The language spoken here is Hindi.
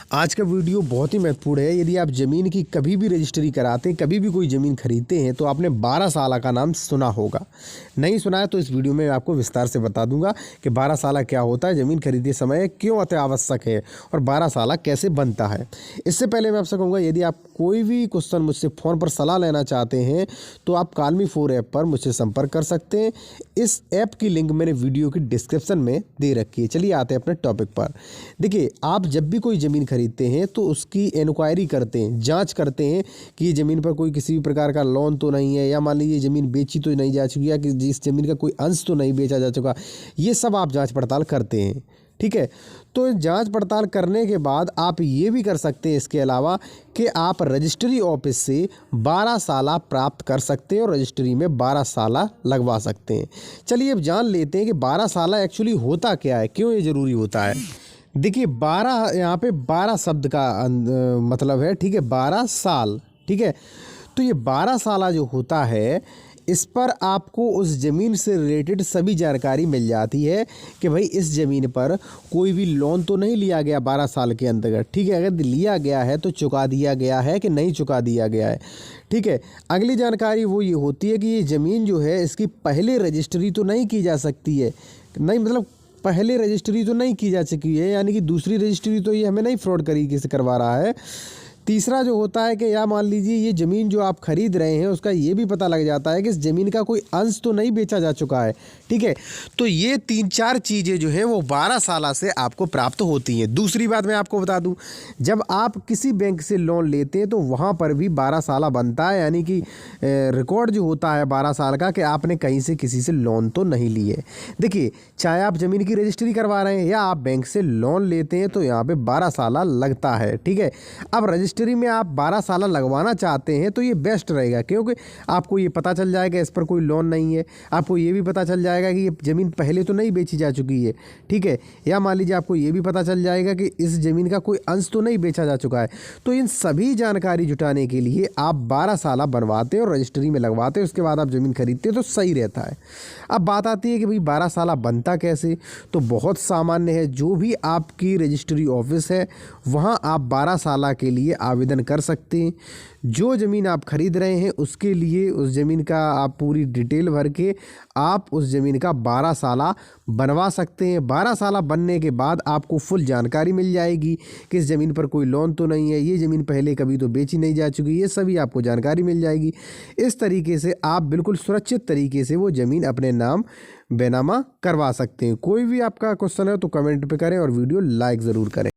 आज का वीडियो बहुत ही महत्वपूर्ण है। यदि आप ज़मीन की कभी भी रजिस्ट्री कराते हैं, कभी भी कोई ज़मीन खरीदते हैं तो आपने 12 साला का नाम सुना होगा। नहीं सुना है तो इस वीडियो में आपको विस्तार से बता दूंगा कि 12 साला क्या होता है, ज़मीन खरीदते समय क्यों अति आवश्यक है और 12 साला कैसे बनता है। इससे पहले मैं आपसे कहूँगा, यदि आप कोई भी क्वेश्चन मुझसे फ़ोन पर सलाह लेना चाहते हैं तो आप कालमी 4 ऐप पर मुझसे संपर्क कर सकते हैं। इस ऐप की लिंक मैंने वीडियो की डिस्क्रिप्शन में दे रखी है। चलिए आते हैं अपने टॉपिक पर। देखिए, आप जब भी कोई ज़मीन खरीदते हैं तो उसकी इंक्वायरी करते हैं, जांच करते हैं कि ये ज़मीन पर कोई किसी भी प्रकार का लोन तो नहीं है, या मान लीजिए ज़मीन बेची तो नहीं जा चुकी, या कि इस ज़मीन का कोई अंश तो नहीं बेचा जा चुका। ये सब आप जांच पड़ताल करते हैं, ठीक है। तो जांच पड़ताल करने के बाद आप ये भी कर सकते हैं इसके अलावा कि आप रजिस्ट्री ऑफिस से 12 साला प्राप्त कर सकते हैं और रजिस्ट्री में 12 साला लगवा सकते हैं। चलिए अब जान लेते हैं कि 12 साला एक्चुअली होता क्या है, क्यों ये ज़रूरी होता है। देखिए, 12 यहाँ पे 12 शब्द का मतलब है, ठीक है, 12 साल, ठीक है। तो ये 12 साला जो होता है, इस पर आपको उस ज़मीन से रिलेटेड सभी जानकारी मिल जाती है कि भाई इस ज़मीन पर कोई भी लोन तो नहीं लिया गया 12 साल के अंतर्गत, ठीक है। अगर लिया गया है तो चुका दिया गया है कि नहीं चुका दिया गया है, ठीक है। अगली जानकारी वो ये होती है कि ये ज़मीन जो है इसकी पहले रजिस्ट्री तो नहीं की जा सकती है, नहीं मतलब पहले रजिस्ट्री तो नहीं की जा चुकी है, यानी कि दूसरी रजिस्ट्री तो ये हमें नहीं फ्रॉड तरीके से करवा रहा है। तीसरा जो होता है कि या मान लीजिए ये ज़मीन जो आप खरीद रहे हैं उसका ये भी पता लग जाता है कि इस ज़मीन का कोई अंश तो नहीं बेचा जा चुका है, ठीक है। तो ये 3-4 चीज़ें जो है वो 12 साला से आपको प्राप्त होती हैं। दूसरी बात मैं आपको बता दूं, जब आप किसी बैंक से लोन लेते हैं तो वहाँ पर भी 12 साला बनता है, यानी कि रिकॉर्ड जो होता है 12 साल का कि आपने कहीं से किसी से लोन तो नहीं लिए। देखिए, चाहे आप ज़मीन की रजिस्ट्री करवा रहे हैं या आप बैंक से लोन लेते हैं तो यहाँ पर 12 साला लगता है, ठीक है। अब रजिस्ट्री में आप 12 साल लगवाना चाहते हैं तो ये बेस्ट रहेगा, क्योंकि आपको ये पता चल जाएगा इस पर कोई लोन नहीं है। आपको ये भी पता चल जाएगा कि ये ज़मीन पहले तो नहीं बेची जा चुकी है, ठीक है। या मान लीजिए आपको ये भी पता चल जाएगा कि इस ज़मीन का कोई अंश तो नहीं बेचा जा चुका है। तो इन सभी जानकारी जुटाने के लिए आप 12 साल बनवाते हैं और रजिस्ट्री में लगवाते हैं, उसके बाद आप ज़मीन खरीदते हैं तो सही रहता है। अब बात आती है कि भाई 12 साल बनता कैसे, तो बहुत सामान्य है। जो भी आपकी रजिस्ट्री ऑफिस है वहाँ आप 12 साल के लिए आवेदन कर सकते हैं। जो ज़मीन आप खरीद रहे हैं उसके लिए उस ज़मीन का आप पूरी डिटेल भर के आप उस ज़मीन का 12 साला बनवा सकते हैं। 12 साला बनने के बाद आपको फुल जानकारी मिल जाएगी कि इस ज़मीन पर कोई लोन तो नहीं है, ये ज़मीन पहले कभी तो बेची नहीं जा चुकी, ये सभी आपको जानकारी मिल जाएगी। इस तरीके से आप बिल्कुल सुरक्षित तरीके से वो ज़मीन अपने नाम बेनामा करवा सकते हैं। कोई भी आपका क्वेश्चन है तो कमेंट पे करें और वीडियो लाइक ज़रूर करें।